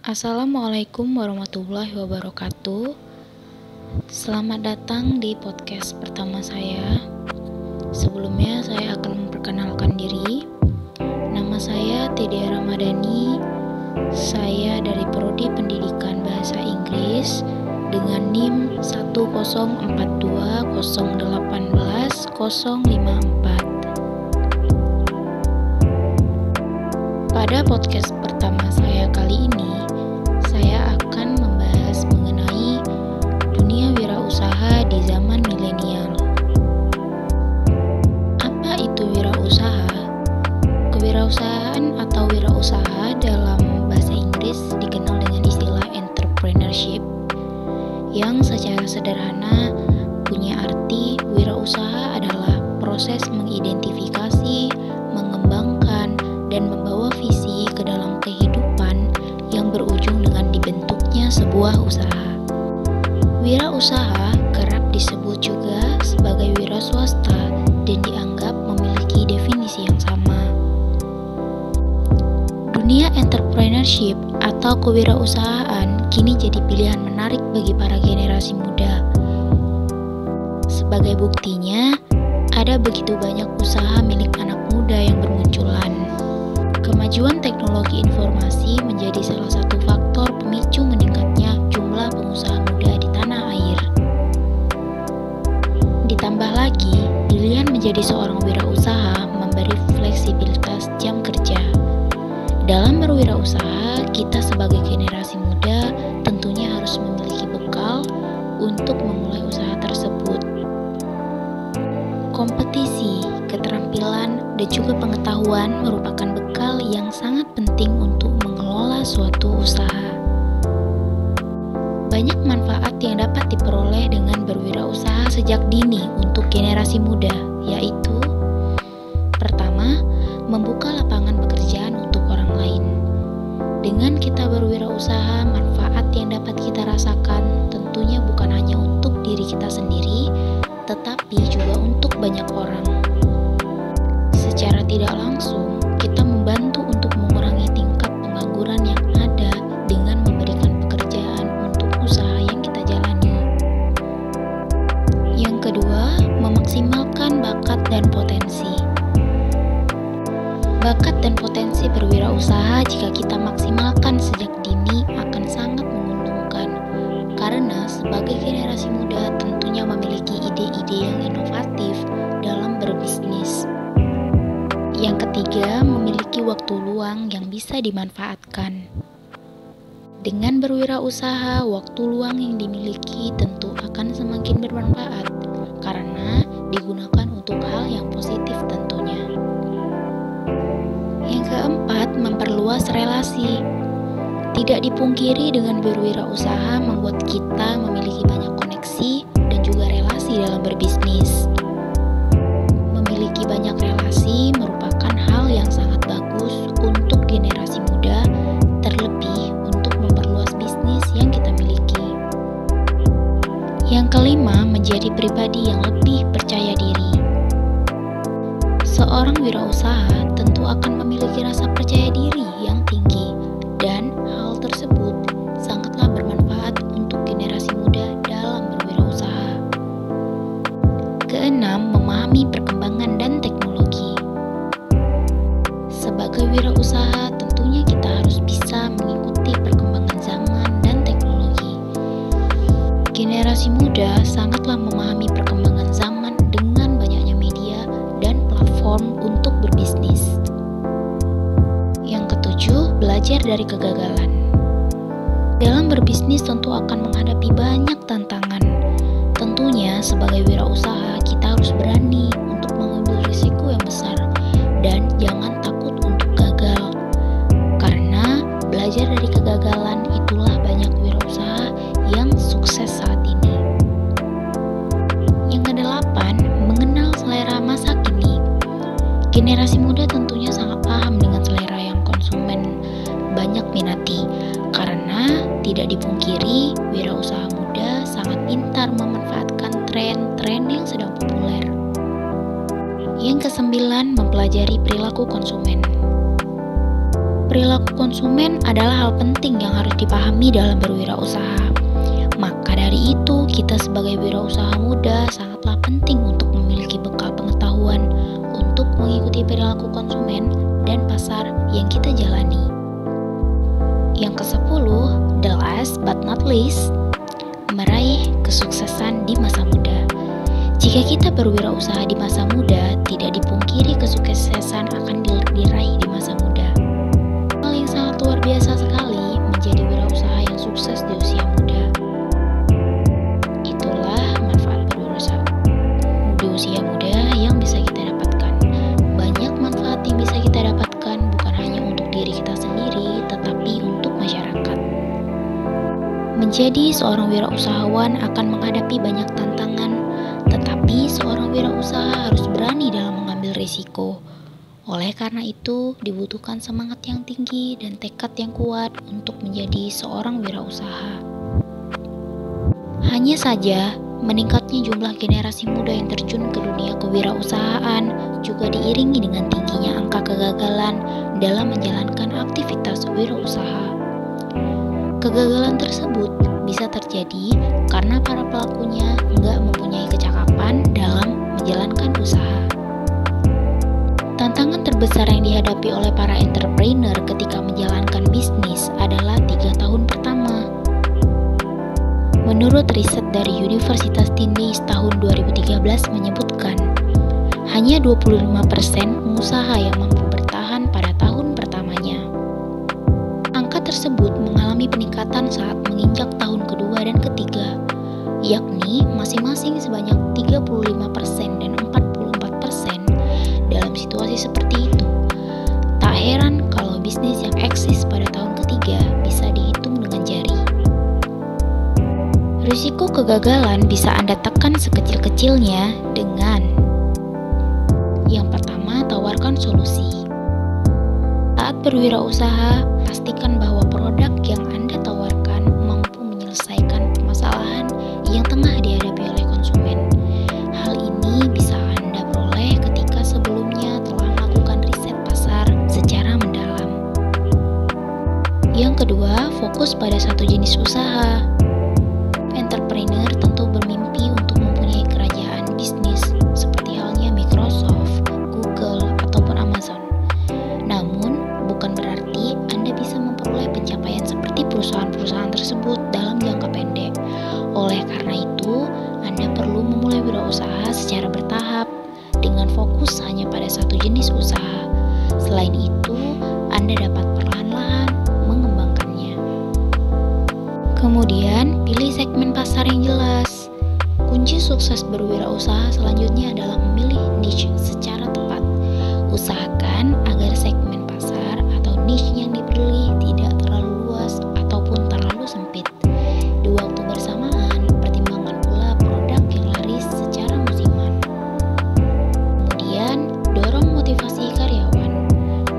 Assalamualaikum warahmatullahi wabarakatuh. Selamat datang di podcast pertama saya. Sebelumnya saya akan memperkenalkan diri. Nama saya Tidia Ramadhani. Saya dari Prodi Pendidikan Bahasa Inggris dengan NIM 10420180054. Pada podcast pertama saya kali ini, saya akan membahas mengenai dunia wirausaha di zaman milenial. Apa itu wirausaha? Kewirausahaan atau wirausaha dalam bahasa Inggris dikenal dengan istilah entrepreneurship, yang secara sederhana punya arti wirausaha adalah proses mengidentifikasi, mengembangkan, dan membawa visi ke dalam kehidupan yang berujung dengan dibentuknya sebuah usaha. Wirausaha kerap disebut juga sebagai wira swasta dan dianggap memiliki definisi yang sama. Dunia entrepreneurship atau kewirausahaan kini jadi pilihan menarik bagi para generasi muda. Sebagai buktinya, ada begitu banyak usaha milik anak muda yang bermunculan. Kemajuan teknologi informasi menjadi salah satu faktor pemicu meningkatnya jumlah pengusaha muda di tanah air. Ditambah lagi, pilihan menjadi seorang wirausaha memberi fleksibilitas jam kerja. Dalam berwirausaha, kita sebagai generasi muda tentunya harus memiliki bekal untuk memulai usaha tersebut. Kompetisi, keterampilan, dan juga pengetahuan merupakan bekal yang sangat penting untuk mengelola suatu usaha. Banyak manfaat yang dapat diperoleh dengan berwirausaha sejak dini untuk generasi muda, yaitu: pertama, membuka lapangan pekerjaan untuk orang lain. Dengan kita berwirausaha, manfaat yang dapat kita rasakan tentunya bukan hanya untuk diri kita sendiri, tetapi juga untuk banyak orang. Secara tidak langsung, kita membantu untuk mengurangi tingkat pengangguran yang ada dengan memberikan pekerjaan untuk usaha yang kita jalani. Yang kedua, memaksimalkan bakat dan potensi. Bakat dan potensi berwirausaha jika kita maksimalkan sejak dini akan sangat menguntungkan, karena sebagai generasi muda tentunya memiliki ide-ide yang inovatif dalam berbisnis. Yang ketiga, memiliki waktu luang yang bisa dimanfaatkan. Dengan berwirausaha, waktu luang yang dimiliki tentu akan semakin bermanfaat karena digunakan untuk hal yang positif tentunya. Yang keempat, memperluas relasi. Tidak dipungkiri dengan berwirausaha membuat kita memiliki banyak koneksi dan juga relasi dalam berbisnis. Memiliki banyak relasi merupakan hal yang sangat bagus untuk generasi muda, terlebih untuk memperluas bisnis yang kita miliki. Yang kelima, menjadi pribadi yang lebih percaya diri. Seorang wirausaha tentu akan memiliki rasa percaya diri yang tinggi, dan hal tersebut sangatlah bermanfaat untuk generasi muda dalam berwirausaha. Keenam, memahami perkembangan dan teknologi. Sebagai wirausaha, tentunya kita harus bisa mengikuti perkembangan zaman dan teknologi. Generasi muda sangatlah memahami perkembangan zaman dengan banyaknya media dan platform untuk berbisnis. Yang ketujuh, belajar dari kegagalan. Dalam berbisnis tentu akan menghadapi banyak tantangan. Tentunya sebagai wirausaha kita harus berani untuk mengambil risiko yang besar dan jangan takut untuk gagal. Karena belajar dari kegagalan itulah banyak wirausaha yang sukses saat ini. Yang kedelapan, mengenal selera masa kini. Generasi muda tentunya sangat paham dengan selera yang konsumen banyak minati, karena tidak dipungkiri wirausaha muda sangat pintar memanfaatkan tren-tren yang sedang populer. Yang kesembilan, mempelajari perilaku konsumen. Perilaku konsumen adalah hal penting yang harus dipahami dalam berwirausaha. Maka dari itu, kita sebagai wirausaha muda sangatlah penting untuk memiliki bekal pengetahuan untuk mengikuti perilaku konsumen dan pasar yang kita jalani. Yang ke-10, the last but not least, meraih kesuksesan di masa muda. Jika kita berwirausaha di masa muda, tidak dipungkiri kesuksesan akan diraih di masa muda. Hal yang sangat luar biasa sekali menjadi wirausaha yang sukses di usia muda. Itulah manfaat berwirausaha di usia muda yang bisa kita dapatkan. Banyak manfaat yang bisa kita dapatkan, bukan hanya untuk diri kita sendiri, tetapi untuk masyarakat. Menjadi seorang wirausahawan akan menghadapi banyak tantangan, tetapi seorang wirausaha harus berani dalam mengambil risiko. Oleh karena itu, dibutuhkan semangat yang tinggi dan tekad yang kuat untuk menjadi seorang wirausaha. Hanya saja, meningkatnya jumlah generasi muda yang terjun ke dunia kewirausahaan juga diiringi dengan tingginya angka kegagalan dalam menjalankan aktivitas wirausaha. Kegagalan tersebut bisa terjadi karena para pelakunya nggak mempunyai kecakapan dalam menjalankan usaha. Tantangan terbesar yang dihadapi oleh para entrepreneur ketika menjalankan bisnis adalah 3 tahun pertama. Menurut riset dari Universitas Tindih tahun 2013 menyebutkan, hanya 25% pengusaha yang mampu bertahan pada tahun pertamanya. Angka tersebut mengalami peningkatan saat menginjak tahun kedua dan ketiga, yakni masing-masing sebanyak 35% dan 44%. Dalam situasi seperti itu, tak heran kalau bisnis yang eksis pada tahun ketiga bisa dihitung dengan jari. Risiko kegagalan bisa Anda tekan sekecil-kecilnya dengan: yang pertama, tawarkan solusi. Saat berwirausaha, pastikan bahwa produk yang Anda tawarkan mampu menyelesaikan permasalahan yang tengah dihadapi oleh konsumen. Hal ini bisa Anda peroleh ketika sebelumnya telah melakukan riset pasar secara mendalam. Yang kedua, fokus pada satu jenis usaha. Entrepreneur tentu bermimpi untuk mempunyai kerajaan bisnis seperti halnya Microsoft, Google, ataupun Amazon. Namun, bukan berarti Anda bisa memperoleh pencapaian seperti perusahaan-perusahaan tersebut dalam jangka pendek. Oleh karena itu, Anda perlu memulai wirausaha secara bertahap dengan fokus hanya pada satu jenis usaha. Selain itu, Anda dapat perlahan-lahan mengembangkannya. Kemudian, pilih segmen pasar yang jelas. Kunci sukses berwirausaha selanjutnya adalah memilih niche secara tepat. Usahakan agar segmen pasar atau niche yang dipilih tidak terlalu luas ataupun terlalu sempit. Di waktu bersamaan, pertimbangkan pula produk yang laris secara musiman. Kemudian, dorong motivasi karyawan.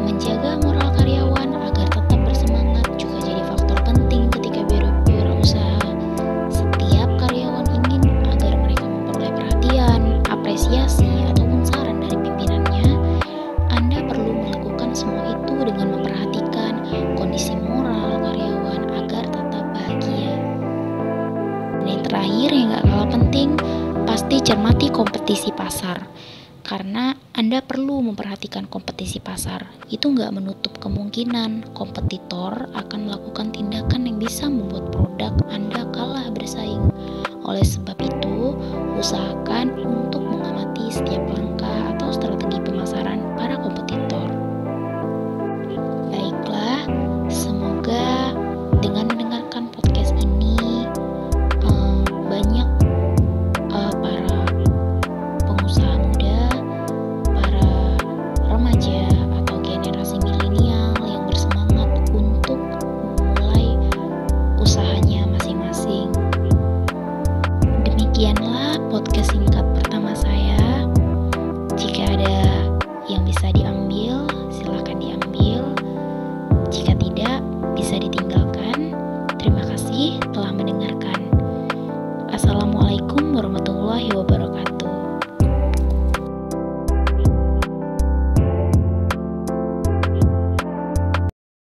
Menjaga moral karyawan agar tetap bersemangat juga jadi faktor penting ketika berwirausaha. Setiap karyawan ingin agar mereka memperoleh perhatian, apresiasi, ataupun saran dari pimpinannya. Anda perlu melakukan semua itu dengan memperhatikan kondisi moral karyawan agar tetap bahagia. Dan yang terakhir yang gak kalah penting, pasti cermati kompetisi pasar. Karena Anda perlu memperhatikan kompetisi pasar. Itu nggak menutup kemungkinan kompetitor akan melakukan tindakan yang bisa membuat produk Anda kalah bersaing. Oleh sebab